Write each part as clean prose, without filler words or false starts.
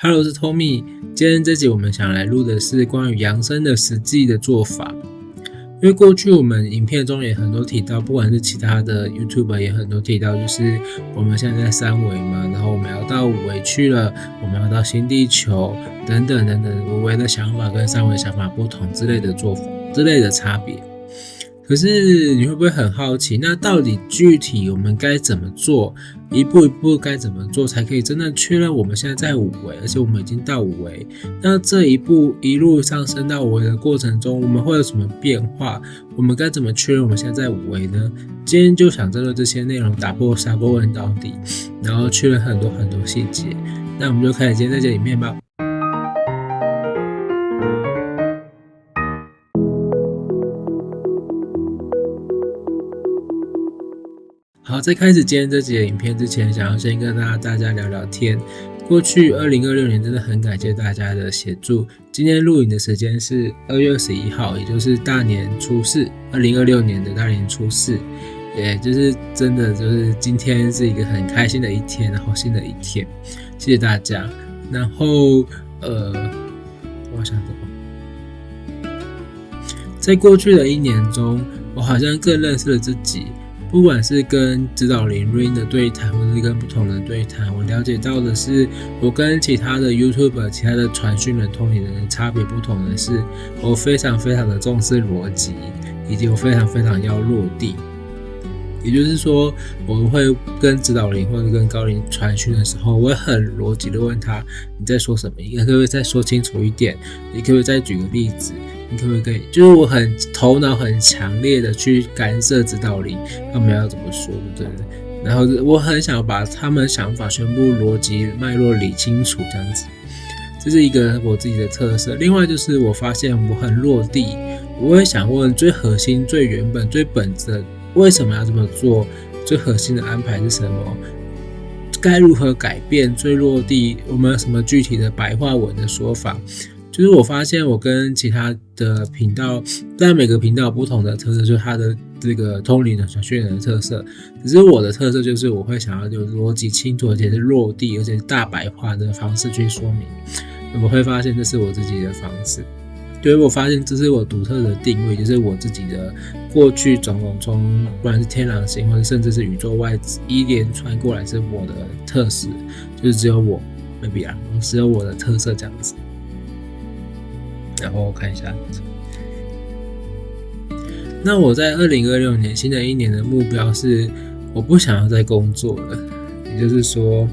Hello， 我是 Tommy。今天这集我们想来录的是关于养生的实际的做法。因为过去我们影片中也很多提到，不管是其他的 YouTuber 也很多提到，就是我们现在在3维嘛，然后我们要到5维去了，我们要到新地球等等等等，5维的想法跟3维想法不同之类的做法之类的差别。可是你会不会很好奇，那到底具体我们该怎么做，一步一步该怎么做才可以真的确认我们现在在5维，而且我们已经到5维，那这一步一路上升到5维的过程中，我们会有什么变化，我们该怎么确认我们现在在5维呢？今天就想针对这些内容打破砂锅问到底，然后确认很多细节。那我们就开始今天这节影片吧。好，在开始今天这集的影片之前，想要先跟大家聊聊天。过去2026年真的很感谢大家的协助。今天录影的时间是2月21号，也就是大年初4，2026年的大年初4，也就是真的就是今天是一个很开心的一天，然后新的一天，谢谢大家。然后我想什么？在过去的1年中，我好像更认识了自己。不管是跟指导灵 Rain 的对谈，或是跟不同人对谈，我了解到的是，我跟其他的 YouTuber、其他的传讯人、通灵人的差别不同的是，我非常的重视逻辑，以及我非常要落地。也就是说，我会跟指导灵或者跟高灵传讯的时候，我会很逻辑的问他你在说什么，你可不可以再说清楚一点？你可不可以再举个例子？你可不可以？就是我很头脑很强烈的去干涉指导灵，他们要怎么说，对不对？然后我很想把他们想法全部逻辑脉络理清楚，这样子，这是一个我自己的特色。另外就是我发现我很落地，我会想问最核心、最原本、最本质的，为什么要这么做？最核心的安排是什么？该如何改变？最落地，我们有什么具体的白话文的说法？就是我发现我跟其他的频道，但每个频道有不同的特色，就是它的这个通灵的传讯人的特色。只是我的特色就是我会想要有逻辑清楚，而且是落地，而且是大白话的方式去说明。我会发现这是我自己的方式。对，我发现这是我独特的定位，就是我自己的过去种种从不管是天狼星，或者甚至是宇宙外一连串过来是我的特色，就是只有我 maybe 啊，只有我的特色这样子。然后看一下，那我在2026年新的一年的目标是，我不想要再工作了，也就是说，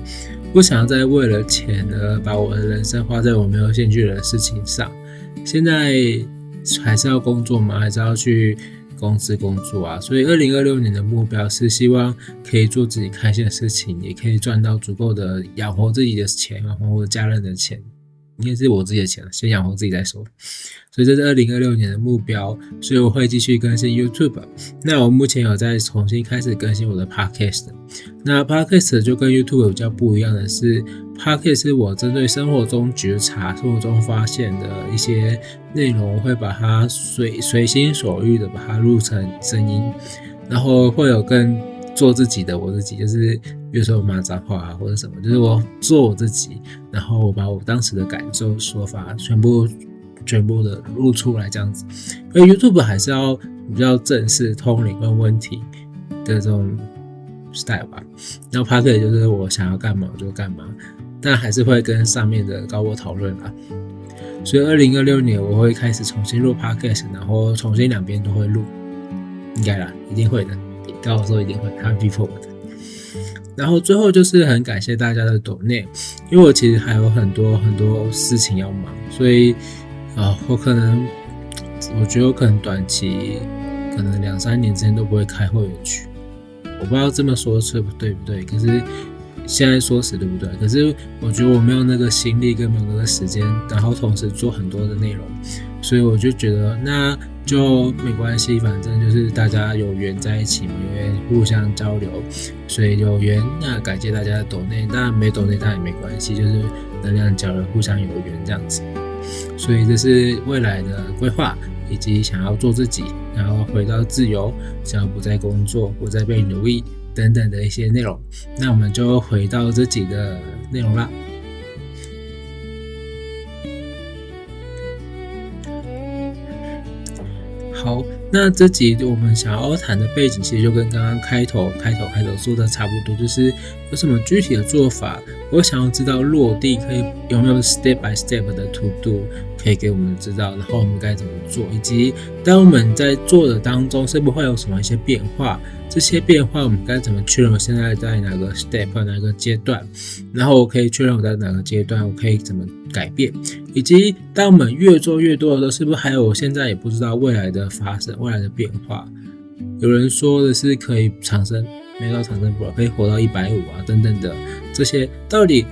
不想要再为了钱而把我的人生花在我没有兴趣的事情上。现在还是要工作嘛，还是要去公司工作啊？所以2026年的目标是希望可以做自己开心的事情，也可以赚到足够的养活自己的钱，养活我家人的钱。应该是我自己的钱，先养活自己再说。所以这是2026年的目标，所以我会继续更新 YouTube。那我目前有在重新开始更新我的 Podcast。那 Podcast 就跟 YouTube 比较不一样的是 ，Podcast 是我针对生活中觉察、生活中发现的一些内容，我会把它随心所欲的把它录成声音，然后会有更做自己的我自己，就是比如说我骂脏话啊或者什么，就是我做我自己，然后我把我当时的感受说法全部的录出来这样子。因为 YouTube 还是要比较正式通灵问问题的这种 style 吧，然后 Podcast 就是我想要干嘛我就干嘛，但还是会跟上面的高我讨论啦。所以2026年我会开始重新录 Podcast， 然后重新两边都会录，应该啦，一定会的。跟我说一定会，他会逼迫我的。然后最后就是很感谢大家的donate，因为我其实还有很多事情要忙，所以我觉得我可能短期可能2-3年之间都不会开会员区。我不知道这么说对不对，可是现在说死对不对？可是我觉得我没有那个心力跟没有那个时间，然后同时做很多的内容，所以我就觉得那就没关系，反正就是大家有缘在一起嘛，有缘互相交流，所以有缘那感谢大家的donate，当然没donate当然也没关系，就是能量交流，互相有缘这样子。所以这是未来的规划，以及想要做自己，然后回到自由，想要不再工作，不再被奴役等等的一些内容。那我们就回到这集的内容啦。好，那这集我们想要谈的背景，其实就跟刚刚开头说的差不多，就是有什么具体的做法，我想要知道落地可以有没有 step by step 的 to do 可以给我们知道，然后我们该怎么做，以及当我们在做的当中，是不是会有什么一些变化？这些变化我们该怎么确认我现在在哪个 step 哪个阶段，然后我可以确认我在哪个阶段，我可以怎么改变，以及当我们越做越多的时候，是不是还有我现在也不知道未来的发生、未来的变化？有人说的是可以长生，没到长生不老，可以活到150啊，等等的这些，到底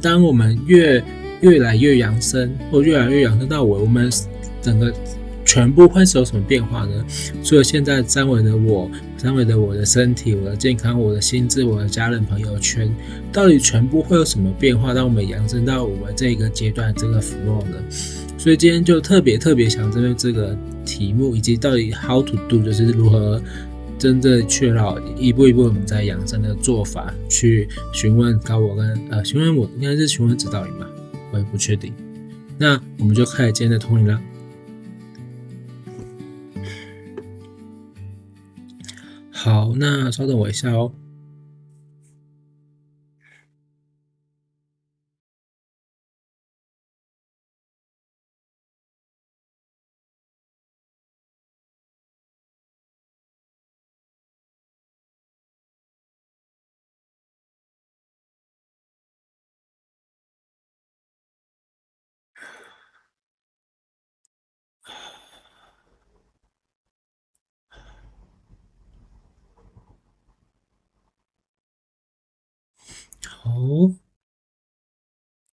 当我们越来越养生，或越来越养生到我们整个全部会是有什么变化呢？除了现在三维的我的身体、我的健康、我的心智、我的家人朋友圈，到底全部会有什么变化？当我们养生到我们这个阶段这个 flow 呢？所以今天就特别想针对这个题目，以及到底 how to do， 就是如何真正确保一步一步我们在养生的做法，去询问高我跟询问我应该是询问指导灵吧，我也不确定。那我们就开始今天的通灵了。好，那稍等我一下哦。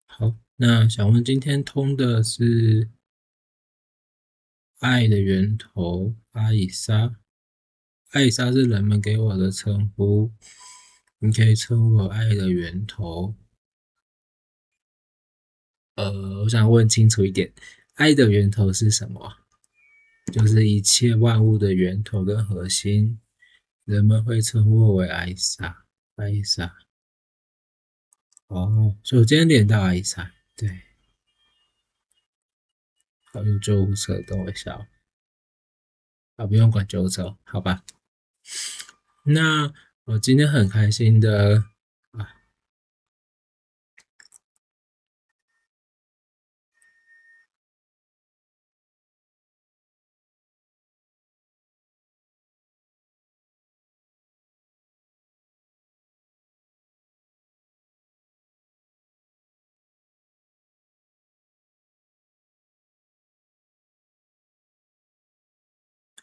好，那想问今天通的是爱的源头阿以莎，阿以莎是人们给我的称呼，你可以称呼我爱的源头。我想问清楚一点，爱的源头是什么？就是一切万物的源头跟核心，人们会称呼我为艾莎。艾莎，哦，所以我今天连到艾莎，对，好，用救护车，等我一下不用管救护车，好吧？那我今天很开心的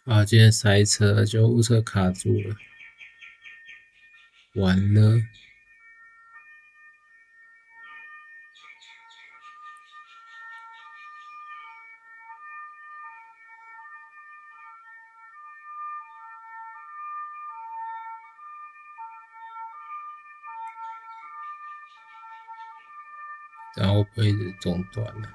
啊，今天塞车，救护车卡住了，完了。然后会中断了。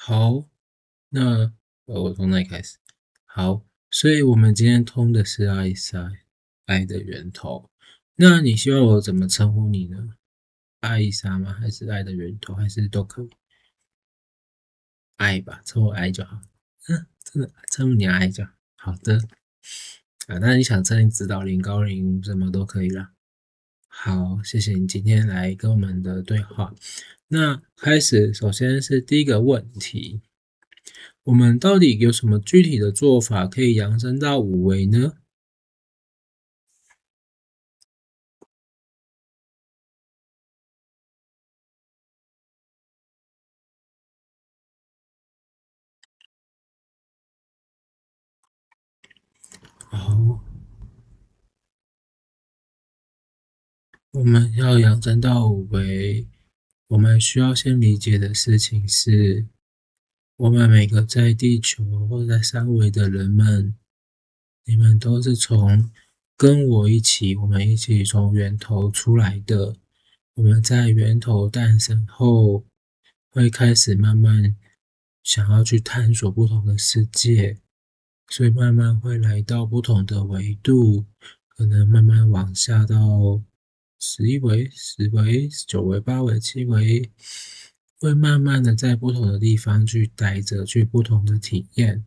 好，那我从哪里开始？好，所以我们今天通的是艾莎，爱的源头。那你希望我怎么称呼你呢？艾莎吗？还是爱的源头？还是都可以？爱吧，称我爱就好。真的称呼你爱就好。好的。那你想称你指导灵、高灵什么都可以啦。好，谢谢你今天来跟我们的对话。那开始，首先是第一个问题，我们到底有什么具体的做法可以扬升到五维呢？哦，我们要扬升到五维，我们需要先理解的事情是，我们每个在地球或在三维的人们，你们都是跟我一起，我们一起从源头出来的。我们在源头诞生后，会开始慢慢想要去探索不同的世界，所以慢慢会来到不同的维度，可能慢慢往下到11维、10维、9维、8维、7维，会慢慢的在不同的地方去待着，去不同的体验，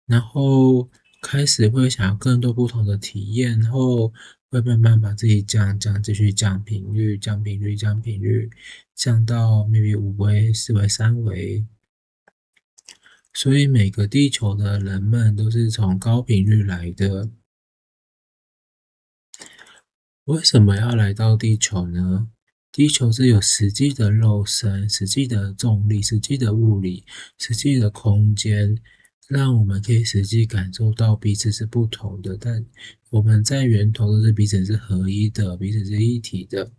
然后开始会想要更多不同的体验，然后会慢慢把自己继续降频率，降频率，降频率，降到 maybe 5维、4维、3维。所以每个地球的人们都是从高频率来的。为什么要来到地球呢？地球是有实际的肉身、实际的重力、实际的物理、实际的空间，让我们可以实际感受到彼此是不同的，但我们在源头都是彼此是合一的，彼此是一体的。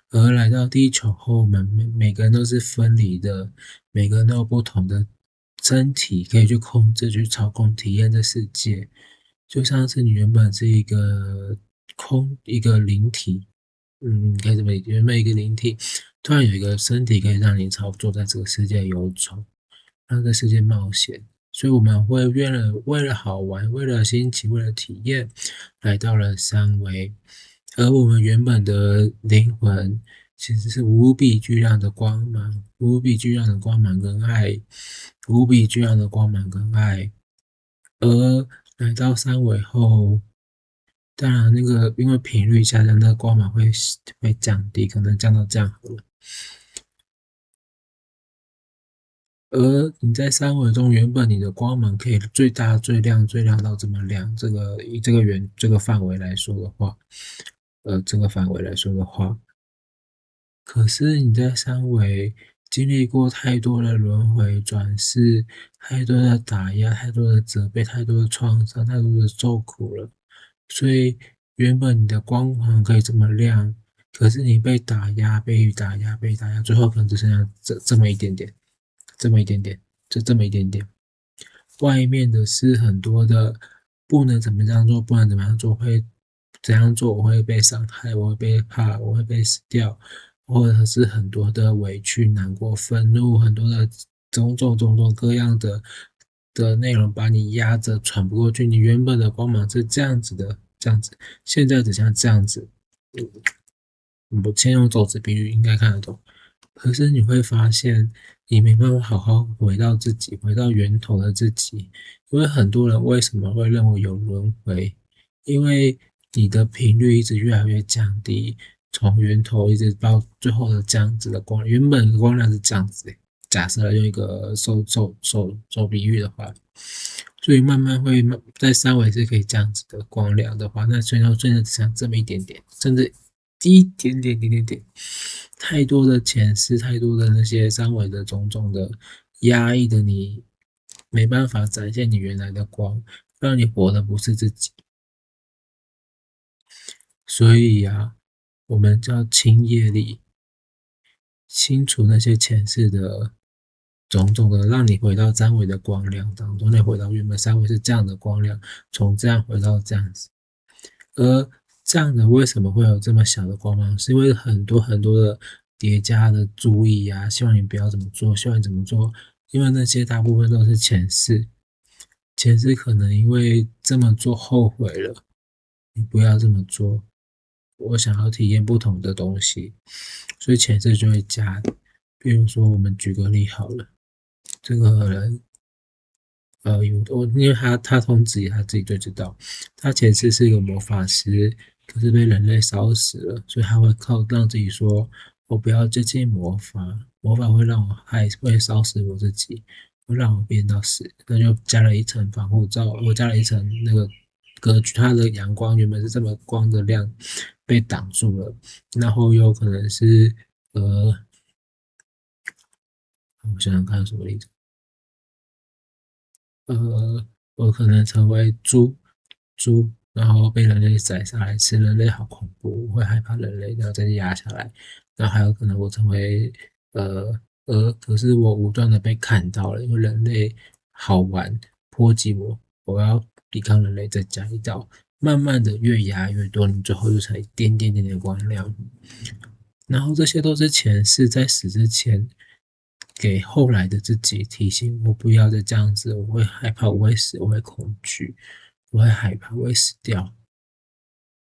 而来到地球后，我们每个人都是分离的，每个人都有不同的身体可以去控制、去操控、体验这世界。就像是你原本是一个灵体，可以这么理解，原本一个灵体，突然有一个身体可以让你操作在这个世界游走，让这个世界冒险。所以我们会为了好玩，为了新奇，为了体验，来到了三维。而我们原本的灵魂其实是无比巨大的光芒，无比巨大的光芒跟爱，无比巨大的光芒跟爱。而来到三维后，当然那个因为频率下降，那个光芒会降低，可能降到这样好了。而你在三维中，原本你的光芒可以最大、最亮、最亮到这么亮，以这个范围来说的话，这个范围来说的话，可是你在三维经历过太多的轮回转世，太多的打压，太多的责备，太多的创伤，太多的受苦了。所以原本你的光环可以这么亮，可是你被打压，被打压，被打压，最后可能只剩下这么一点点，这么一点点，就这么一点点。外面的是很多的，不能怎么样做，不能怎么样做，会怎样做我会被伤害，我会被怕，我会被死掉，或者是很多的委屈、难过、愤怒，很多的种种各样的内容把你压着喘不过去。你原本的光芒是这样子的，这样子，现在只像这样子。我先用走子比喻应该看得懂。可是你会发现，你没办法好好回到自己，回到源头的自己。因为很多人为什么会认为有轮回？因为你的频率一直越来越降低，从源头一直到最后的这样子的光，原本的光亮是这样子的。假设用一个手比喻的话，所以慢慢会在三维是可以这样子的光亮的话，那最后只剩这么一点点，甚至一点点点点点，太多的前世，太多的那些三维的种种的压抑的你，没办法展现你原来的光，让你活的不是自己。所以呀，我们叫清业力，清除那些前世的种种的，让你回到三维的光亮当中，你回到原本三维是这样的光亮，从这样回到这样子。而这样的为什么会有这么小的光芒？是因为很多很多的叠加的注意啊，希望你不要怎么做，希望你怎么做，因为那些大部分都是前世，前世可能因为这么做后悔了，你不要这么做。我想要体验不同的东西，所以前世就会加。比如说，我们举个例好了，这个人因为他通知他自己就知道，他前世是一个魔法师，可是被人类烧死了，所以他会让自己说，我不要接近魔法，魔法会让我害，会烧死我自己，会让我变到死，那就加了一层防护罩，我加了一层那个隔绝，它的阳光原本是这么光的亮，被挡住了，然后有可能是我想想看有什么例子。我可能成为猪，然后被人类宰下来吃，人类好恐怖，我会害怕人类，然后再压下来。然后还有可能我成为可是我无端的被看到了，因为人类好玩，波及我，我要抵抗人类，再加一道，慢慢的越压越多，你最后就才一点点点的光亮。然后这些都是前世在死之前给后来的自己提醒我不要再这样子，我会害怕，我会死，我会恐惧，我会害怕，我会死掉。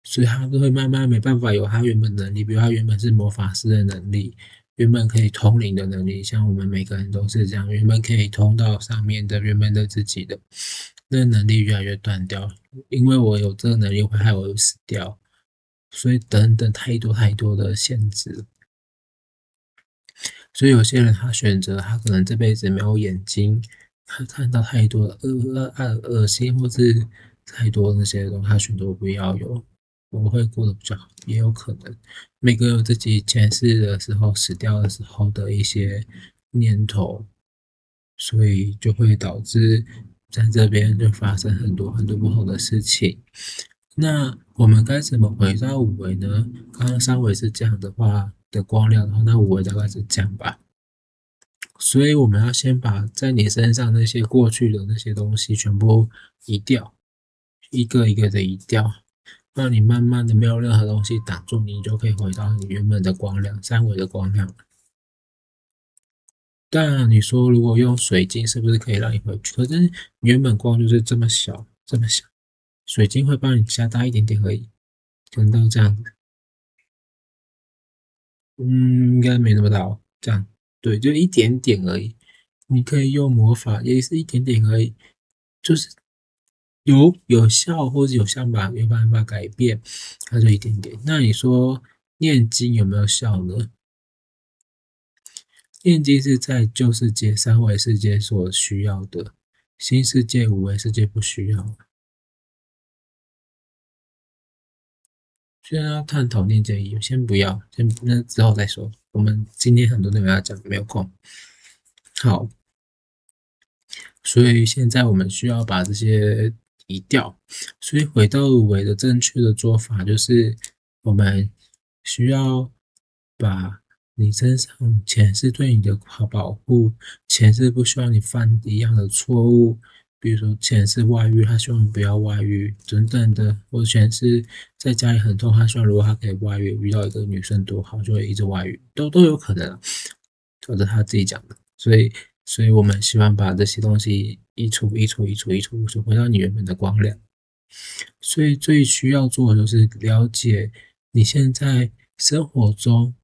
所以他都会慢慢没办法有他原本的能力，比如他原本是魔法师的能力，原本可以通灵的能力，像我们每个人都是这样，原本可以通到上面的原本的自己的，那能力越来越断掉，因为我有这个能力会害我死掉，所以等等太多太多的限制。所以有些人他选择他可能这辈子没有眼睛，他看到太多的恶心或是太多那些东西，他选择不要有，我会过得比较好，也有可能。每个人有自己前世的时候死掉的时候的一些念头，所以就会导致在这边就发生很多很多不同的事情。那我们该怎么回到五维呢？刚刚三维是这样的话的光亮的话，那五维大概是这样吧。所以我们要先把在你身上那些过去的那些东西全部移掉，一个一个的移掉，让你慢慢的没有任何东西挡住你，就可以回到你原本的光亮，三维的光亮。当然，你说如果用水晶是不是可以让你回去？可是原本光就是这么小，这么小，水晶会帮你加大一点点而已，可能到这样子。应该没那么大哦，这样，对，就一点点而已。你可以用魔法，也是一点点而已，就是有效或者有想法有办法改变，它就一点点。那你说念经有没有效呢？念经是在旧世界、三维世界所需要的，新世界、五维世界不需要。现在要探讨念经意义，先不要，先那之后再说。我们今天很多内容要讲，没有空。好，所以现在我们需要把这些移掉。所以回到五维的正确的做法就是，我们需要把你身上前世对你的保护，前世不希望你犯一样的错误，比如说前世外遇，他希望你不要外遇等等的，或者前世在家里很痛，他希望如果他可以外遇，遇到一个女生多好，就会一直外遇，都有可能啊，或者他自己讲的，所以我们希望把这些东西移除，回到你原本的光亮。所以最需要做的就是了解你现在生活中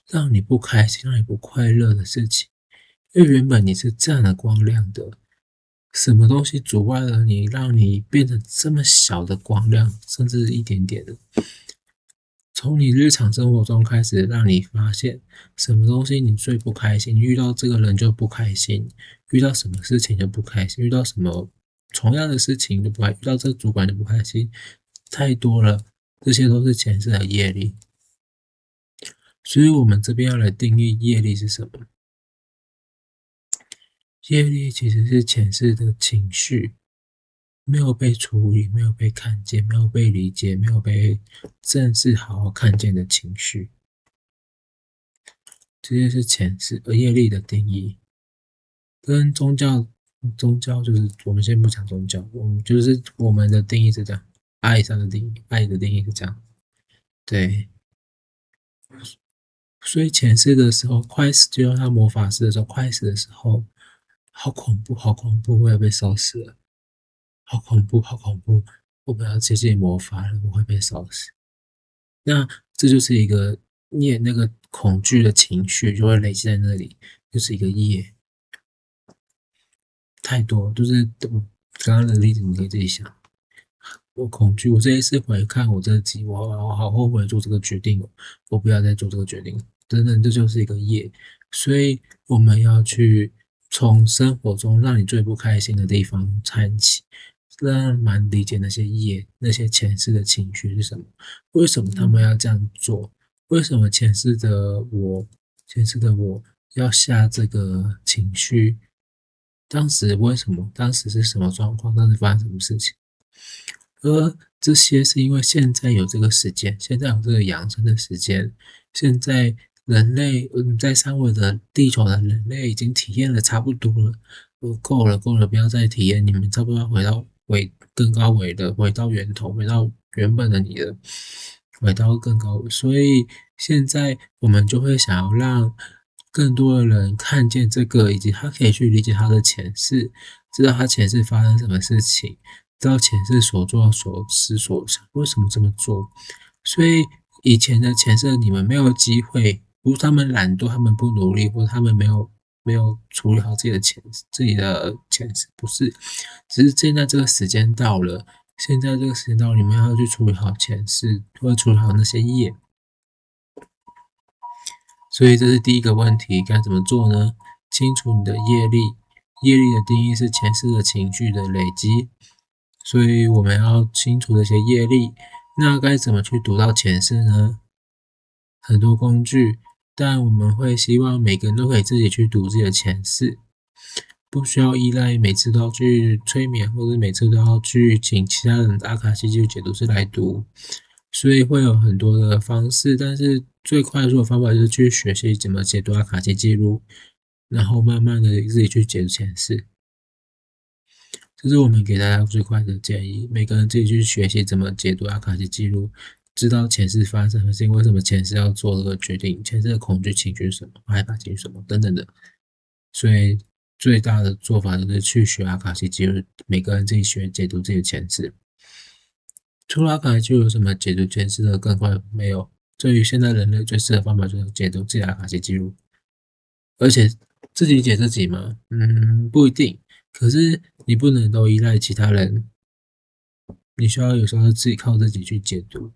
让你不开心、让你不快乐的事情，因为原本你是这样的光亮的，什么东西阻碍了你，让你变成这么小的光亮，甚至一点点的。从你日常生活中开始，让你发现什么东西你最不开心，遇到这个人就不开心，遇到什么事情就不开心，遇到什么同样的事情就不开心，遇到这个主管就不开心，太多了，这些都是前世的业力。所以我们这边要来定义业力是什么？业力其实是前世的情绪。没有被处理，没有被看见，没有被理解，没有被正视好好看见的情绪，这些是前世。而业力的定义跟宗教就是我们先不讲宗教，我们就是我们的定义是这样，爱上的定义，爱的定义是这样，对。所以前世的时候，快死就用他魔法师的时候，快死的时候，好恐怖，好恐怖，我要被烧死了。好恐怖，好恐怖！我不要接近魔法了，我会被烧死。那这就是一个业，那个恐惧的情绪就会累积在那里，就是一个业。太多，就是我刚刚的例子，你可以自己想。我恐惧，我这一次回看我这集，我好后悔做这个决定哦，我不要再做这个决定，等等，这就是一个业。所以我们要去从生活中让你最不开心的地方谈起。让蛮理解那些业、那些前世的情绪是什么？为什么他们要这样做？为什么前世的我要下这个情绪？当时为什么？当时是什么状况？当时发生什么事情？而这些是因为现在有这个时间，现在有这个养生的时间，现在人类，在三维的地球的人类已经体验了差不多了，够了，够了，不要再体验，你们差不多要回更高维的，回到源头，回到原本的你了，回到更高维。所以现在我们就会想要让更多的人看见这个，以及他可以去理解他的前世，知道他前世发生什么事情，知道前世所做所思所想，为什么这么做。所以以前的前世你们没有机会，不是他们懒惰，他们不努力，或者他们没有处理好自己的前世，不是，只是现在这个时间到了，现在这个时间到了，你们要去处理好前世，或者处理好那些业。所以这是第一个问题，该怎么做呢？清除你的业力，业力的定义是前世的情绪的累积，所以我们要清除这些业力。那该怎么去读到前世呢？很多工具，但我们会希望每个人都可以自己去读自己的前世，不需要依赖每次都要去催眠，或者每次都要去请其他人的阿卡西记录解读师来读。所以会有很多的方式，但是最快速的方法就是去学习怎么解读阿卡西记录，然后慢慢的自己去解读前世。这是我们给大家最快的建议，每个人自己去学习怎么解读阿卡西记录，知道前世发生的事情，为什么前世要做这个决定，前世的恐惧情绪是什么，害怕情绪什么等等的。所以最大的做法就是去学阿卡西记录，每个人自己学解读自己的前世。除了阿卡西记录有什么解读前世的更快？没有。对于现在人类最适合的方法就是解读自己的阿卡西记录，而且自己解自己吗？不一定。可是你不能都依赖其他人，你需要有时候自己靠自己去解读。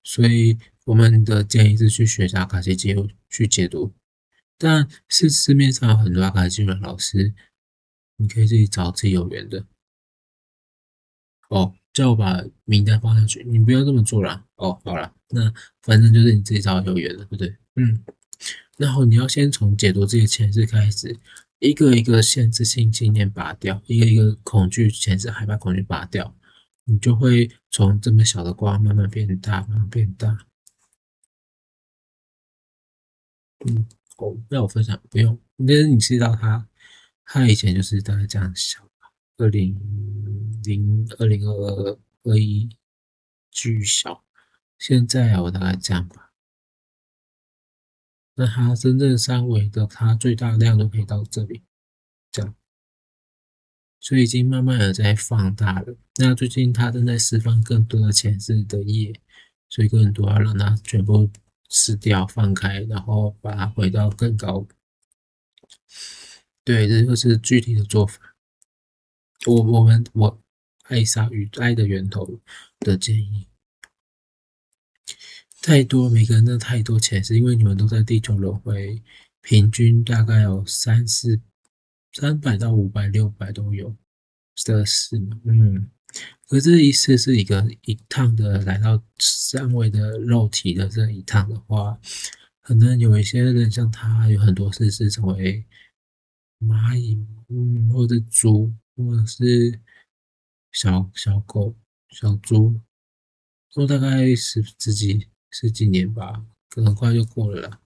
所以我们的建议是去学阿卡西记录去解读，但是市面上有很多阿卡西记录的老师，你可以自己找自己有缘的。叫我把名单放下去，你不要这么做啦。好了，那反正就是你自己找有缘的，对不对？然后你要先从解读自己的前世开始，一个一个限制性信念拔掉，一个一个恐惧前世害怕恐惧拔掉，你就会从这么小的光慢慢变大，慢慢变大。要我分享不用，但是你知道他以前就是大概这样想2021巨小，现在我大概这样吧。那它真正三维的，它最大量都可以到这里，这样，所以已经慢慢的在放大了。那最近它正在释放更多的前世的业，所以更多要让它全部撕掉、放开，然后把它回到更高。对，这就是具体的做法。我艾莎与爱的源头的建议。太多，每个人的太多钱，是因为你们都在地球轮回，平均大概有300到500、600都有的事嘛。可是一次是一趟的来到三维的肉体的这一趟的话，可能有一些人像他有很多事是成为蚂蚁，或者猪，或者是小狗、小猪，都大概十几年吧，可能快就过了啦。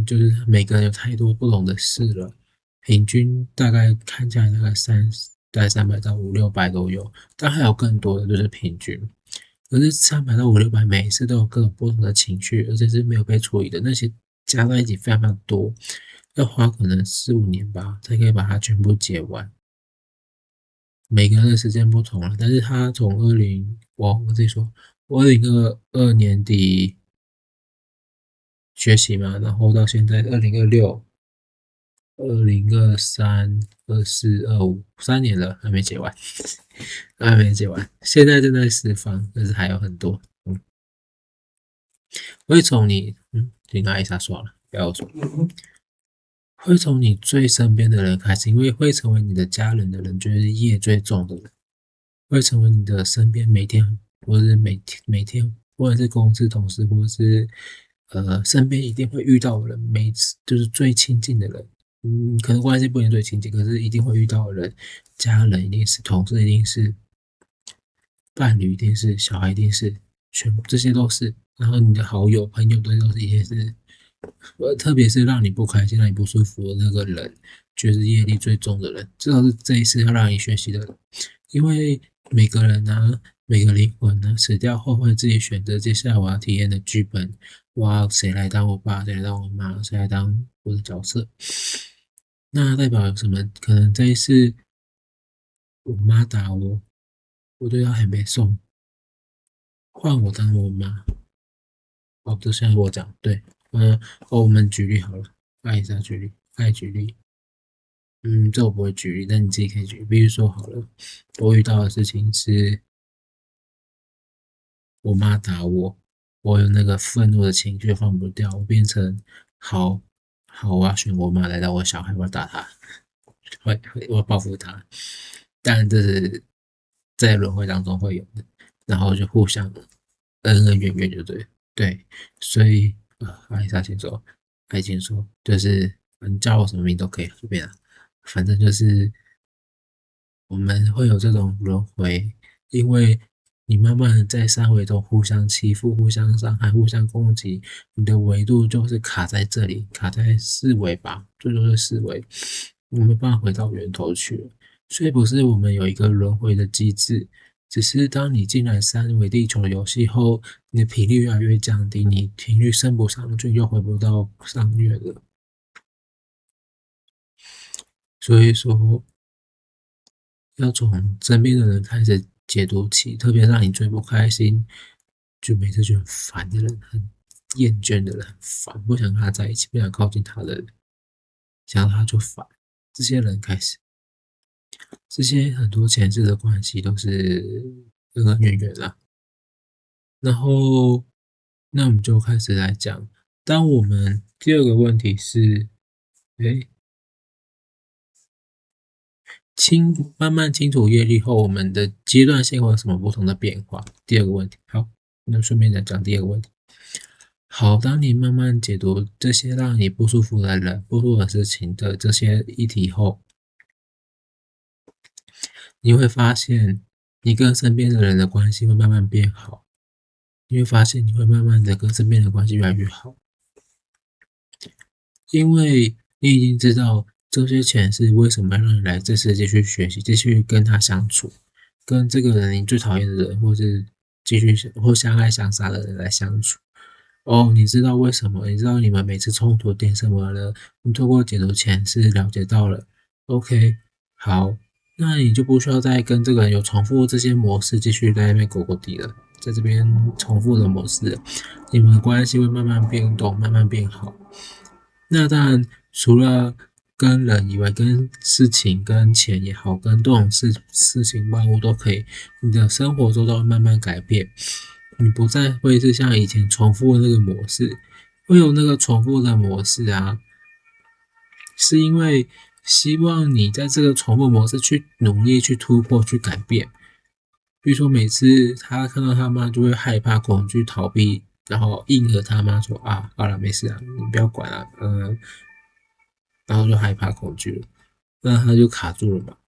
就是每个人有太多不同的事了，平均大概看起来大概300到500-600都有，但还有更多的就是平均。可是300到500-600每一次都有各种不同的情绪，而且是没有被处理的，那些加在一起非常非常多，要花可能4-5年吧，才可以把它全部解完。每个人的时间不同了，但是他从我自己说，我2022年底学习嘛，然后到现在2026、2023、24、25，3年了，还没解完，还没解完。现在正在释放，但是还有很多。会从你，听阿伊莎说了，不要说，会从你最身边的人开始，因为会成为你的家人的人，就是业最重的人，会成为你的身边每天，或者是每天，或者是公司同事，或者是身边一定会遇到的人，每次就是最亲近的人。可能关系不一定最亲近，可是一定会遇到的人，家人一定是，同事一定是，伴侣一定是，小孩一定是，全部这些都是。然后你的好友、朋友对都是一件事，特别是让你不开心、让你不舒服的那个人，就是业力最重的人，至少是这一次要让你学习的人。因为每个人呢，每个灵魂呢，死掉后会自己选择接下来我要体验的剧本，我要谁来当我爸，谁来当我妈，谁来当我的角色。那代表有什么？可能这一次我妈打我，我对她很没送，换我当我妈。哦，这现在我讲对，我们举例好了，爱一下举例，爱举例，这我不会举例，但你自己可以举例。比如说好了，我遇到的事情是我妈打我，我有那个愤怒的情绪放不掉，我变成好好，我要选我妈来当我小孩，我要打她，我要报复她。但这是在轮回当中会有的，然后就互相恩恩怨怨，就对对，所以阿丽莎先说，爱情说就是你叫我什么名都可以，随便啊，反正就是我们会有这种轮回，因为你慢慢的在三维中互相欺负、互相伤害、互相攻击，你的维度就是卡在这里，卡在四维吧，最多是四维，我没办法回到源头去了。所以不是我们有一个轮回的机制，只是当你进来三维地球的游戏后，你的频率越来越降低，你频率升不上去，又回不到上月了。所以说，要从身边的人开始解读起，特别让你最不开心，就每次就很烦的人，很厌倦的人，很烦，不想跟他在一起，不想靠近他的人，想到他就烦。这些人开始，这些很多前世的关系都是恩恩怨怨啦。然后，那我们就开始来讲，当我们第二个问题是，诶，慢慢清楚业力后，我们的阶段性会有什么不同的变化？第二个问题，好，那顺便来讲第二个问题。好，当你慢慢解读这些让你不舒服的人、不舒服的事情的这些议题后，你会发现，你跟身边的人的关系会慢慢变好。你会发现，你会慢慢的跟身边的关系越来越好。因为你已经知道这些钱是为什么让你来这世界去学习，继续跟他相处，跟这个人你最讨厌的人，或是继续或相爱相杀的人来相处。哦，你知道为什么？你知道你们每次冲突点什么了？你透过解读前世了解到了。OK，好，那你就不需要再跟这个人有重复这些模式，继续在那边狗狗底了，在这边重复的模式，你们的关系会慢慢变动，慢慢变好。那当然，除了跟人以外，跟事情、跟钱也好，跟各种事情万物都可以，你的生活周遭会慢慢改变。你不再会是像以前重复的那个模式，会有那个重复的模式啊，是因为希望你在这个重复模式去努力、去突破、去改变。比如说，每次他看到他妈就会害怕、恐惧、逃避，然后应和他妈说：“啊，好了，没事啊，你不要管了。”然后就害怕、恐惧了，那他就卡住了嘛。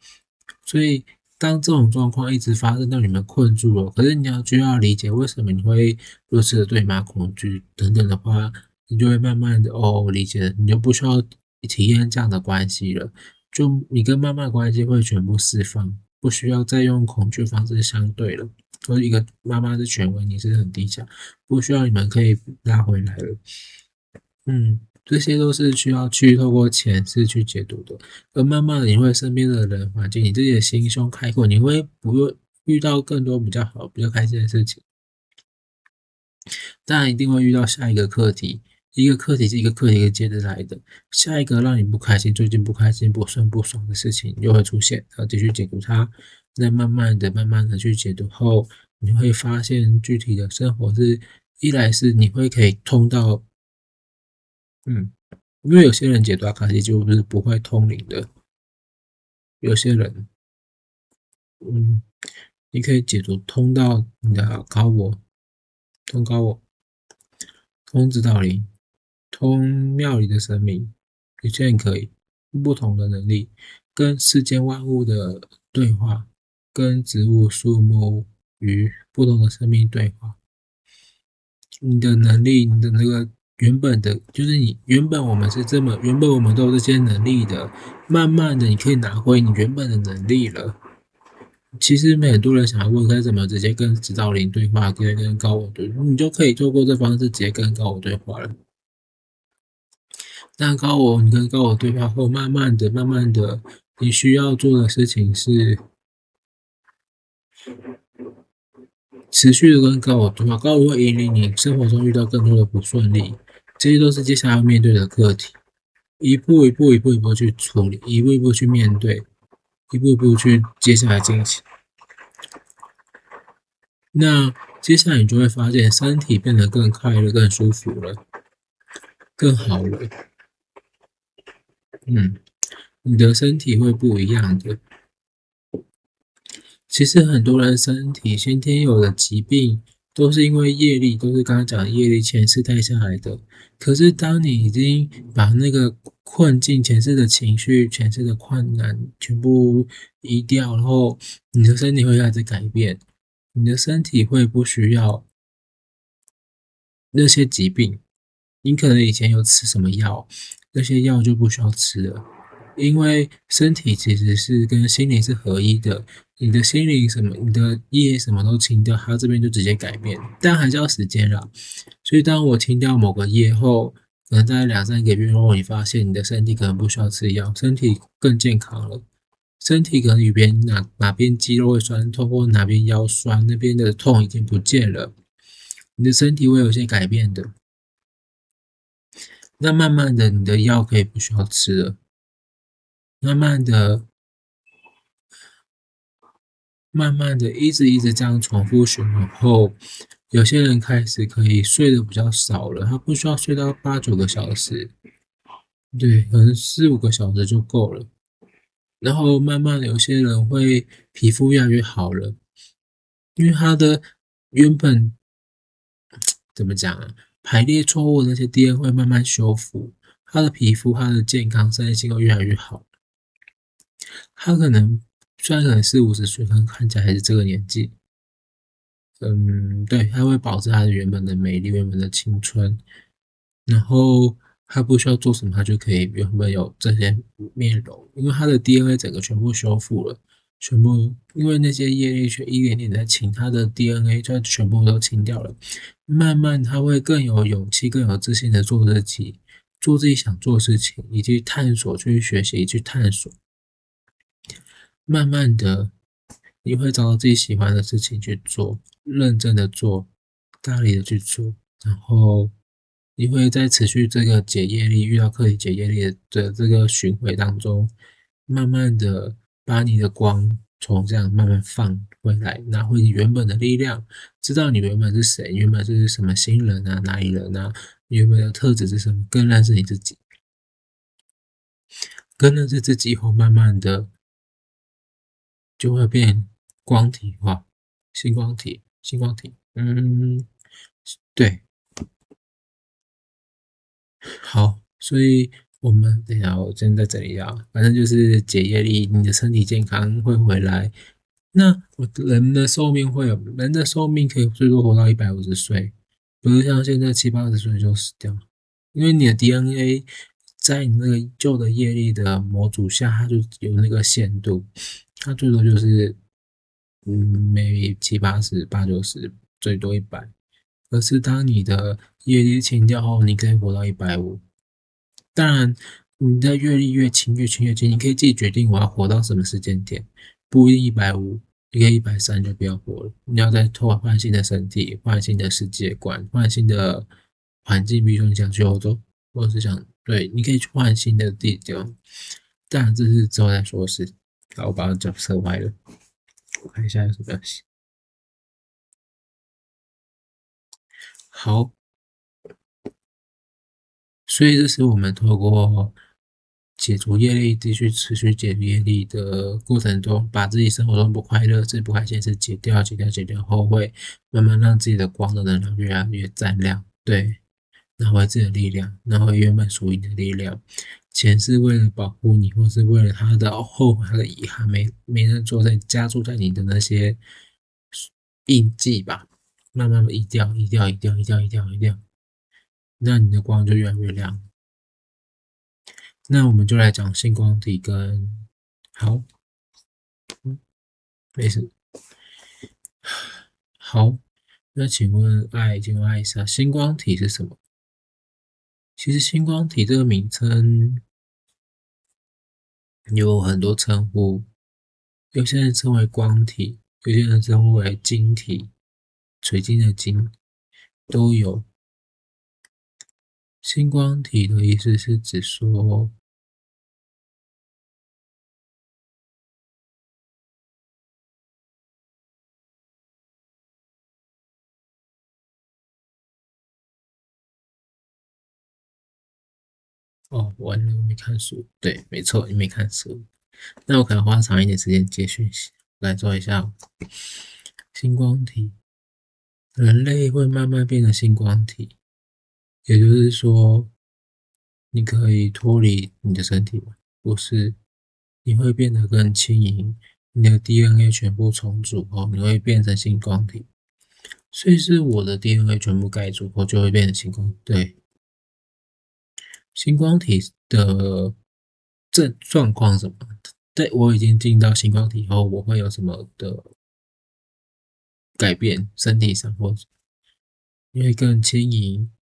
所以，当这种状况一直发生到你们困住了，可是就要理解为什么你会如此的对妈恐惧等等的话，你就会慢慢的理解了，你就不需要体验这样的关系了，就你跟妈妈的关系会全部释放，不需要再用恐惧方式相对了。或者一个妈妈是权威，你是很低下，不需要你们可以拉回来了。这些都是需要去透过前世去解读的，而慢慢的你会身边的人环境，你自己的心胸开阔，你会不会遇到更多比较好、比较开心的事情？当然一定会遇到下一个课题，一个课题是一个课题接着来的，下一个让你不开心、最近不开心、不顺不爽的事情又会出现，然后继续解读它，再慢慢的、慢慢的去解读后，你会发现具体的生活是，一来是你会可以通到，因为有些人解读阿卡西就是不会通灵的，有些人，嗯，你可以解读通到你的高我，通高我，通指导灵，通庙里的神明，有些人可以不同的能力，跟世间万物的对话，跟植物、树木与不同的生命对话。你的能力，你的那个原本的，就是你原本我们是这么，原本我们都有这些能力的，慢慢的你可以拿回你原本的能力了。其实很多人想要问该怎么直接跟指导灵对话，直接跟高我对话，你就可以透过这方式直接跟高我对话了。那你跟高我对话后，慢慢的、慢慢的，你需要做的事情是持续的跟高我对话。高我会引领你生活中遇到更多的不顺利，这些都是接下来要面对的课题，一步一步、一步一步去处理，一步一步去面对，一步一步去接下来进行。那接下来你就会发现，身体变得更快乐、更舒服了，更好了。你的身体会不一样的。其实很多人身体先天有的疾病，都是因为业力，都是刚刚讲的业力前世带下来的。可是当你已经把那个困境、前世的情绪、前世的困难全部移掉，然后你的身体会开始改变，你的身体会不需要那些疾病。你可能以前有吃什么药，那些药就不需要吃了。因为身体其实是跟心灵是合一的，你的心灵什么，你的业什么都清掉，它这边就直接改变，但还是要时间啦。所以当我清掉某个业后，可能在2、3个月后，你发现你的身体可能不需要吃药，身体更健康了，身体可能里边哪边肌肉会酸痛，或哪边腰酸，那边的痛已经不见了，你的身体会有些改变的。那慢慢的，你的药可以不需要吃了。慢慢的，慢慢的，一直这样重复循环后，有些人开始可以睡得比较少了，他不需要睡到8、9个小时，对，可能4、5个小时就够了。然后慢慢的，有些人会皮肤越来越好了，因为他的原本怎么讲啊，排列错误的那些 DNA 会慢慢修复，他的皮肤、他的健康、身体性会越来越好。他可能虽然可能40、50岁，可能看起来还是这个年纪，对，他会保持他的原本的美丽、原本的青春，然后他不需要做什么，他就可以原本有这些面容，因为他的 DNA 整个全部修复了，全部因为那些业力却一点点在清，他的 DNA 就全部都清掉了，慢慢他会更有勇气、更有自信的做自己想做的事情，以及探索、去学习、去探索。慢慢的，你会找到自己喜欢的事情去做，认真的做，大力的去做，然后你会在持续这个解业力、遇到课题解业力的这个循环当中，慢慢的把你的光从这样慢慢放回来，拿回你原本的力量，知道你原本是谁，原本是什么新人啊，哪里人啊，原本的特质是什么，更认识你自己，更认识自己以后，慢慢的。就会变光体化，星光体，对，好，所以我们等一下，我先在这里啊，反正就是解业力，你的身体健康会回来。那人的寿命人的寿命可以最多活到150岁，不是像现在70、80岁就死掉，因为你的 DNA 在你那个旧的业力的模组下，它就有那个限度，它最多就是maybe 70、80、80、90，最多100。可是当你的业力清掉后，你可以活到150。当然，你的阅历越轻，你可以自己决定我要活到什么时间点，不一定150，你可以130就不要活了。你要再换新的身体，换新的世界观，换新的环境，比如说你想去欧洲，或者是对，你可以去换新的地方。当然这是之后再说的事。好，我把它讲扯歪了，我看一下有什么东西。好，所以这是我们透过解除业力，继续持续解除业力的过程中，把自己生活中不快乐、自己不开心的事解掉后，会慢慢让自己的光的能量越来越湛亮。对，拿回自己的力量，拿回原本属于你的力量。钱是为了保护你，或是为了他的后悔、他的遗憾没能做，在加注在你的那些印记吧。慢慢的移掉，移掉，移掉，移掉，移掉，移掉，那你的光就越来越亮。那我们就来讲星光体跟好，没事。好，那请问艾丽莎，星光体是什么？其实星光体这个名称有很多称呼，有些人称为光体，有些人称呼为晶体，水晶的晶都有。星光体的意思是指说，哦，完了，我没看书。对，没错，你没看书。那我可能花长一点时间接讯息来做一下星光体。人类会慢慢变成星光体，也就是说，你可以脱离你的身体吗？不是，你会变得更轻盈，你的 DNA 全部重组后，你会变成星光体。所以是我的 DNA 全部盖住后，就会变成星光。对，星光体的状况是什么？对，我已经进到星光体后，我会有什么的改变？身体上或者你会更轻盈，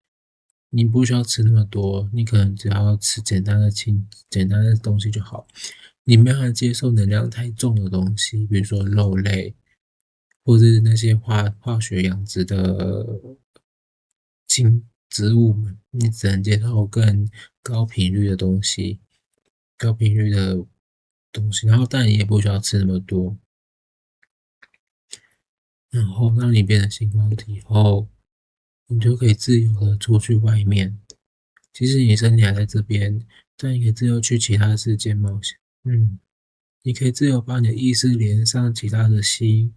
你不需要吃那么多，你可能只要吃简单的东西就好。你没办法接受能量太重的东西，比如说肉类，或是那些化学养殖的植物们，你只能接受更高频率的东西，高频率的东西。然后，但你也不需要吃那么多。然后让你变成星光体后，你就可以自由的出去外面。其实你身体还在这边，但你可以自由去其他世界冒险。你可以自由把你的意识连上其他的星，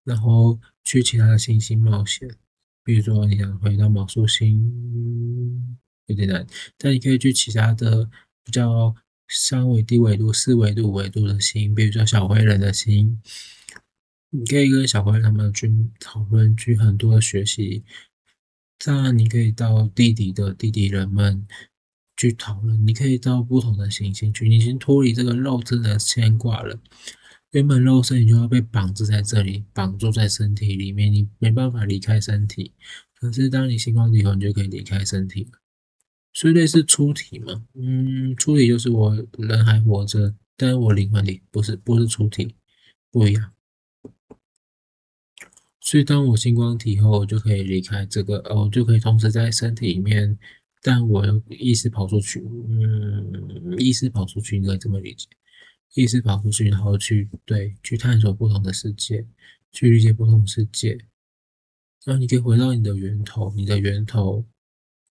然后去其他的行星冒险。比如说你想回到毛素星，有点难，但你可以去其他的比较三维、低维度、四维度、维度的星，比如说小灰人的星。你可以跟小灰人他们去讨论，去很多的学习。当然，你可以到地底的地底人们去讨论。你可以到不同的行星去，你已经脱离这个肉身的牵挂了。原本肉身你就要被绑住在这里，绑住在身体里面，你没办法离开身体。可是当你星光体后，你就可以离开身体了。所以类似出体嘛，出体就是我人还活着，但是我灵魂里不是出体，不一样。所以当我星光体后，我就可以离开这个，我就可以同时在身体里面，但我意识跑出去，意识跑出去，应该这么理解，意识跑出去，然后去探索不同的世界，去理解不同世界，然后你可以回到你的源头，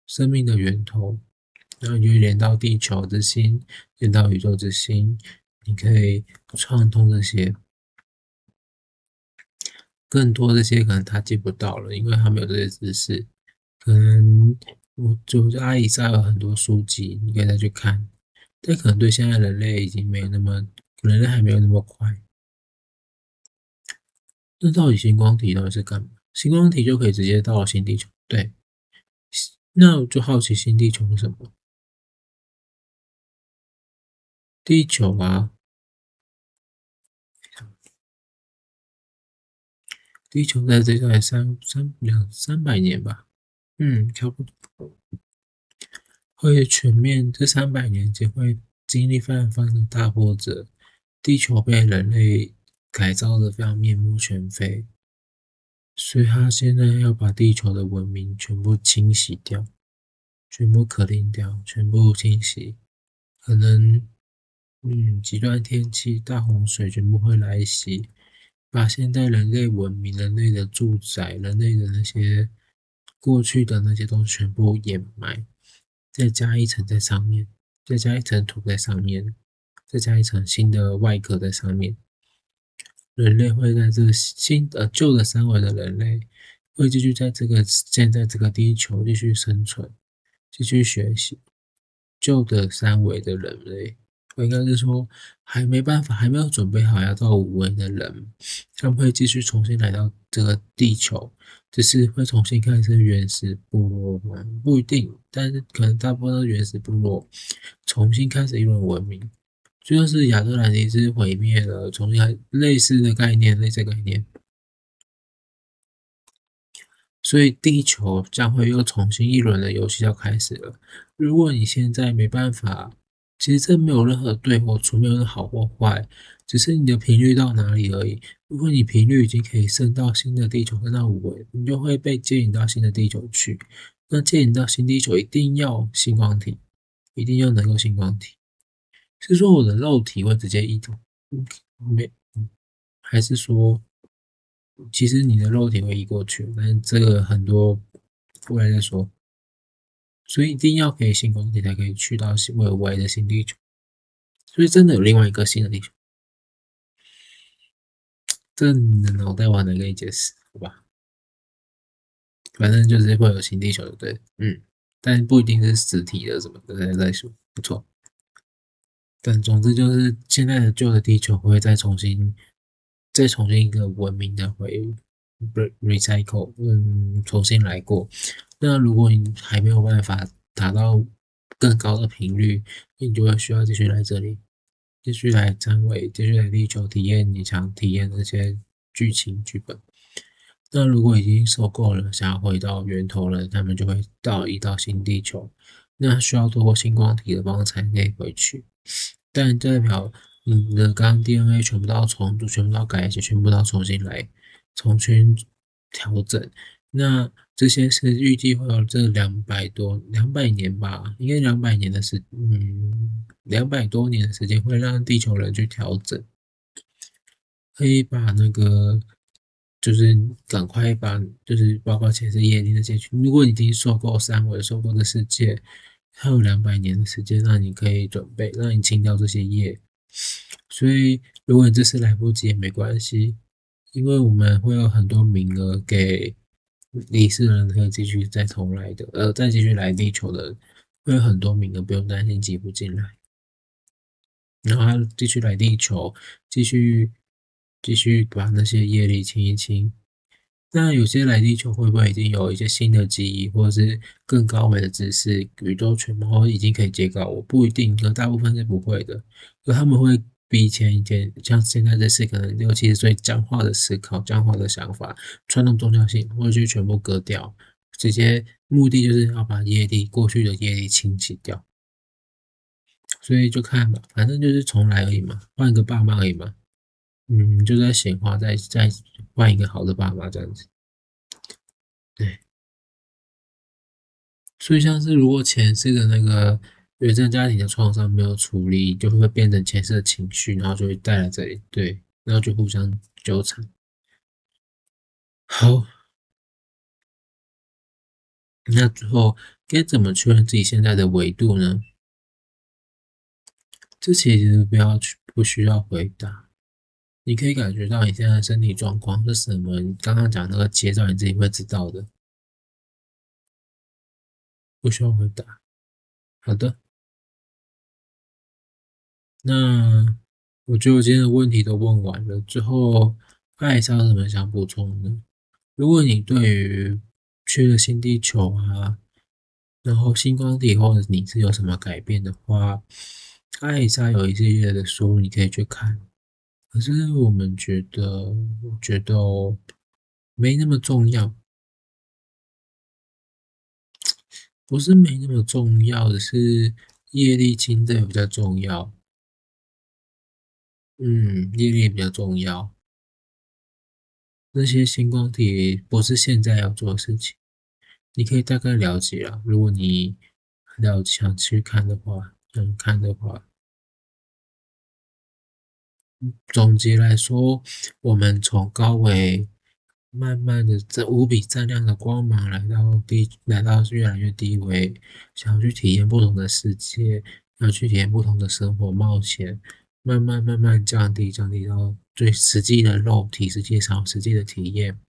生命的源头，然后你就连到地球之心，连到宇宙之心，你可以串通这些。更多这些可能他接不到了，因为他没有这些知识。可能阿里山有很多书籍，你可以再去看，但可能对现在人类已经没有那么，人类还没有那么快。那到底星光体到底是干嘛？星光体就可以直接到新地球，对。那我就好奇新地球是什么？地球啊，地球在这在300年吧，差不多。会全面，这300年间会经历非常非常的大波折，地球被人类改造的非常面目全非，所以他现在要把地球的文明全部清洗掉，全部可定掉，全部清洗，可能极端天气、大洪水全部会来袭，把现代人类文明、人类的住宅、人类的那些过去的那些东西全部掩埋。再加一层在上面，再加一层土在上面，再加一层新的外壳在上面。人类会在这个旧的三维的人类会继续在现在这个地球继续生存，继续学习。旧的三维的人类，我应该是说还没办法，还没有准备好要到五维的人，他们会继续重新来到这个地球，只是会重新开始原始部落吗？不一定，但是可能大部分都是原始部落重新开始一轮文明，就像是亚特兰蒂斯毁灭了，重新开类似的概念，类似的概念。所以地球将会又重新一轮的游戏要开始了。如果你现在没办法，其实这没有任何对或错，没有任何好或坏，只是你的频率到哪里而已。如果你频率已经可以升到新的地球，升到5维，你就会被接引到新的地球去。那接引到新地球一定要星光体，一定要能够星光体。是说我的肉体会直接移动？没，还是说？其实你的肉体会移过去，但是这个很多未来再说，所以一定要可以星光体才可以去到未来的新地球，所以真的有另外一个新的地球，这你的脑袋我很难跟你解释，好吧？反正就是会有新地球，对，但不一定是实体的什么的再说，不错。但总之就是现在的旧的地球会再重新一个文明的回 recycle，重新来过。那如果你还没有办法达到更高的频率，你就会需要继续来这里，继续来占位，继续来地球体验你想体验那些剧情剧本。那如果已经受够了，想要回到源头了，他们就会移到新地球。那需要透过星光体的帮助才可以回去，但代表你的刚 DNA 全部都要重组，全部都要改写，全部都要重新来，重新调整。那这些是预计会有这200年吧，应该200多年的时间会让地球人去调整，可以把那个就是赶快把就是包括前世业力那些去，如果你已经受够3维，受够的世界，还有200年的时间让你可以准备，让你清掉这些业。所以如果你这次来不及也没关系，因为我们会有很多名额给离世的人可以继续再重来的，再继续来地球的，会有很多名额，不用担心挤不进来。然后他继续来地球，继续把那些业力清一清。那有些来地球会不会已经有一些新的记忆，或者是更高维的知识，宇宙全貌已经可以接稿？我不一定，可大部分是不会的。可他们会比以前像现在这次可能60、70岁僵化的思考、僵化的想法、传统宗教性，或者去全部割掉，直接目的就是要把过去的业力清洗掉。所以就看吧，反正就是重来而已嘛，换一个爸妈而已嘛。就在显化，再换一个好的爸妈这样子。对，所以像是如果前世的那个原生家庭的创伤没有处理，就会变成前世的情绪，然后就会带来这里，对，然后就互相纠缠。好，那最后该怎么确认自己现在的维度呢？这其实不需要回答，你可以感觉到你现在的身体状况是什么，你刚刚讲那个节奏你自己会知道的，不需要回答。好的，那我觉得我今天的问题都问完了，最后艾莎有什么想补充的？如果你对于去了新地球啊，然后星光体或者你是有什么改变的话，艾莎有一系列的书你可以去看。可是我觉得没那么重要，不是没那么重要的是业力清这比较重要。业力比较重要。那些星光体不是现在要做的事情，你可以大概了解啦。如果你想去看的话，想看的话，总结来说，我们从高维慢慢的这无比湛亮的光芒来到越来越低维，想要去体验不同的世界，要去体验不同的生活冒险，慢慢降低到最实际的肉体实际的体验。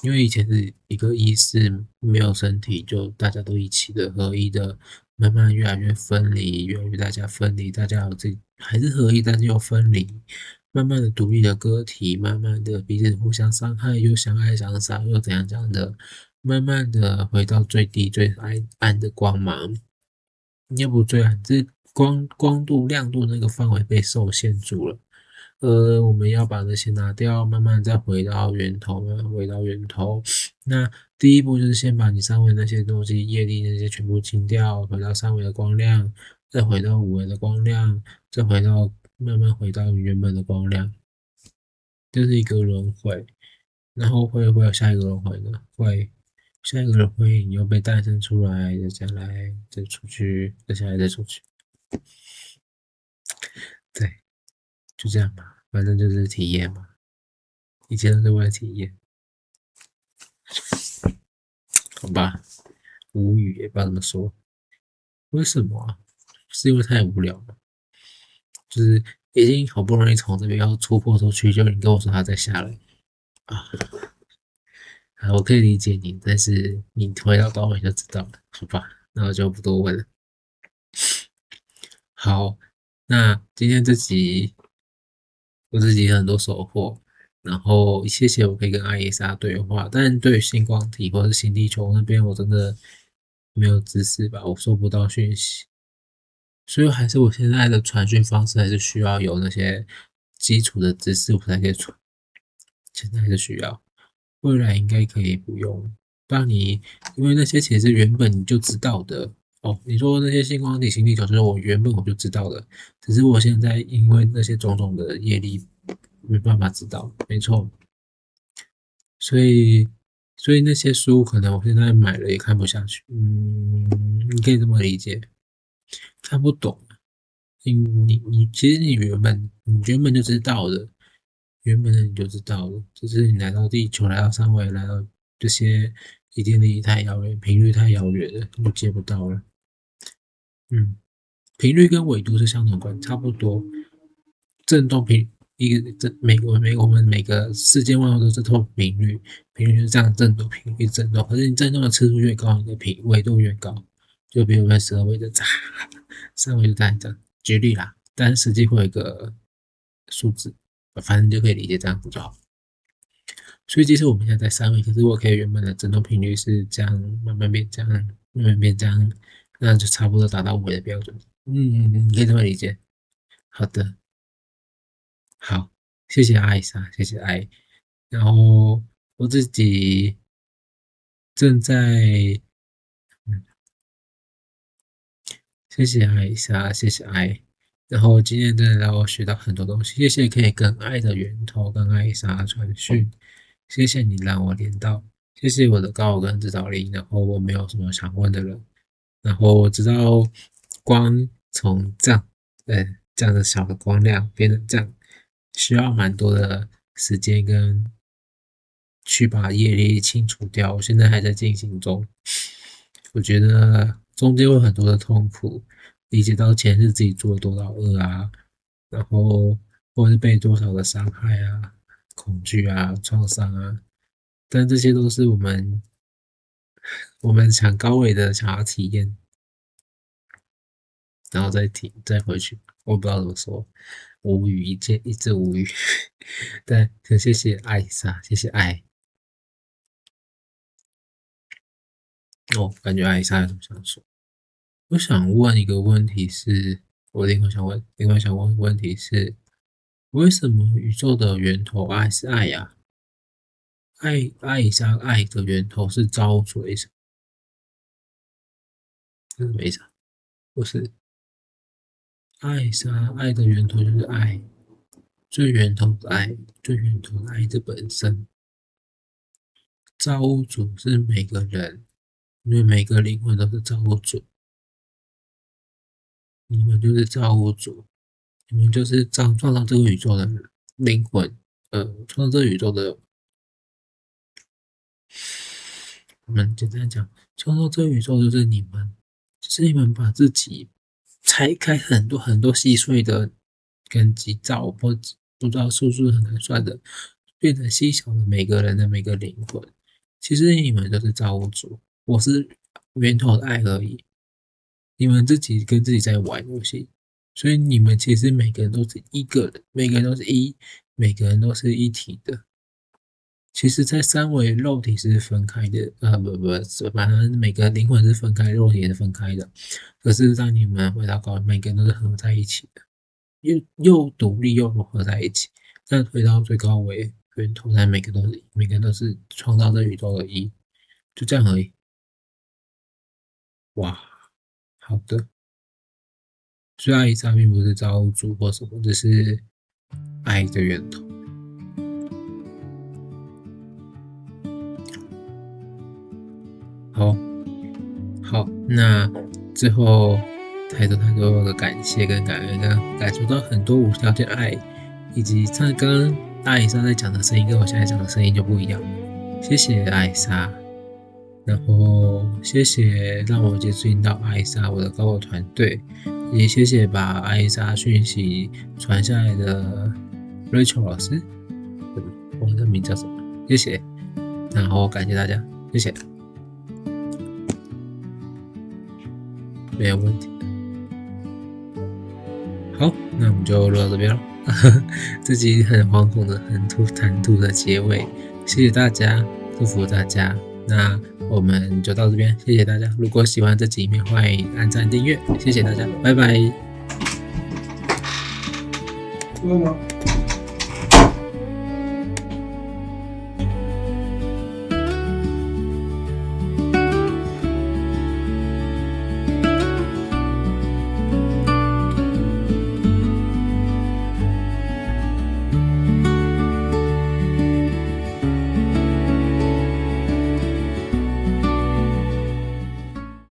因为以前是一个意识没有身体，就大家都一起的合一的，慢慢越来越分离，越来越大家分离，大家有自己还是合一，但是又分离，慢慢的独立的个体，慢慢的彼此互相伤害，又相爱相杀，又怎样讲的，慢慢的回到最低最暗的光芒。也不最暗，这光度亮度那个范围被受限住了。我们要把那些拿掉，慢慢再回到源头，慢慢回到源头。那第一步就是先把你三维那些东西、业力那些全部清掉，回到三维的光亮，再回到五维的光亮，再慢慢回到原本的光亮，这是一个轮回。然后会有下一个轮回呢？下一个轮回你又被诞生出来，再下来，再出去，再下来，再出去。对，就这样吧，反正就是体验嘛，一切都是为了体验，好吧？无语也不知道怎么说。为什么啊？是因为太无聊了，就是已经好不容易从这边要突破出去，就你跟我说他再下来啊。我可以理解你，但是你回到高尾就知道了，好吧？那我就不多问了。好，那今天这集我自己很多收获，然后谢谢我可以跟阿伊莎对话，但对于星光体或者是新地球那边，我真的没有知识吧，我收不到讯息，所以还是我现在的传讯方式还是需要有那些基础的知识我才可以传，现在还是需要，未来应该可以不用。当你因为那些其实原本你就知道的哦，你说那些星光体、星地球，就是我原本我就知道的，只是我现在因为那些种种的业力没办法知道，没错。所以，所以那些书可能我现在买了也看不下去，你可以这么理解，看不懂。其实你原本就知道的，原本的你就知道了，只是你来到地球，来到三维，来到这些一定离太遥远，频率太遥远了，你就接不到了。频率跟纬度是相同关，差不多。振动频一个我们每个世间万物都是透频率，频率就是这样振动，频率振动。可是你振动的次数越高，你的纬度越高。就比如说12维的3维就这样。举例啦，但是实际会有一个数字，反正就可以理解这样子就好。所以即使我们现在在3维，可是我可以原本的振动频率是这样，慢慢变这样，慢慢变这样，那就差不多达到5维的标准。你可以这么理解。好的，好，谢谢艾莎，谢谢艾。然后我自己正在，谢谢艾莎，谢谢爱。然后今天真的让我学到很多东西，谢谢可以跟爱的源头跟艾莎传讯，谢谢你让我连到，谢谢我的高我跟指导灵，然后我没有什么想问的人，然后我知道光从这样的小的光亮变成这样，需要蛮多的时间跟去把业力清除掉。我现在还在进行中，我觉得中间有很多的痛苦，理解到前世自己做了多少恶啊，然后或是被多少的伤害啊、恐惧啊、创伤啊，但这些都是我们想高维的想要体验，然后再回去，我不知道怎么说，无语，一直无语。但很谢谢艾莎，谢谢爱。感觉艾莎有什么想说？我想问一个问题是，另外想问的问题是，为什么宇宙的源头爱是爱呀、爱一下爱的源头是造物主，为什么？这是什么意思啊？不是，爱杀爱的源头就是爱，最源头的爱，最源头的爱的本身。造物主是每个人，因为每个灵魂都是造物主，你们就是造物主，你们就是创造这个宇宙的灵魂，创造这个宇宙的，我们简单讲，创造这个宇宙就是你们，就是你们把自己拆开很多很多细碎的跟急躁或不知道数字很难算的，变成细小的每个人的每个灵魂。其实你们都是造物主，我是源头的爱而已。你们自己跟自己在玩游戏，所以你们其实每个人都是一个人，每个人都是一，每个人都是一体的。其实，在三维肉体是分开的，反正每个灵魂是分开，肉体也是分开的。可是当你们回到高，每个人都是合在一起的，又独立又融合在一起。但回到最高维源头，但每个人都是创造这宇宙的一，就这样而已。哇，好的。所以阿伊莎并不是造物主或什么，只是爱的源头。好，那最后太多的感谢跟感恩，感受到很多无条件爱，以及像刚刚阿伊莎在讲的声音跟我现在讲的声音就不一样。谢谢阿伊莎，然后谢谢让我接触到阿伊莎我的高我团队，也谢谢把阿伊莎讯息传下来的 Rachel 老师，我的名叫什么？谢谢，然后感谢大家，谢谢。没有问题。好，那我们就录到这边了。这集很惶恐的、很唐突的结尾，谢谢大家，祝福大家。那我们就到这边，谢谢大家。如果喜欢这集影片，欢迎按赞订阅，谢谢大家，拜拜。饿吗？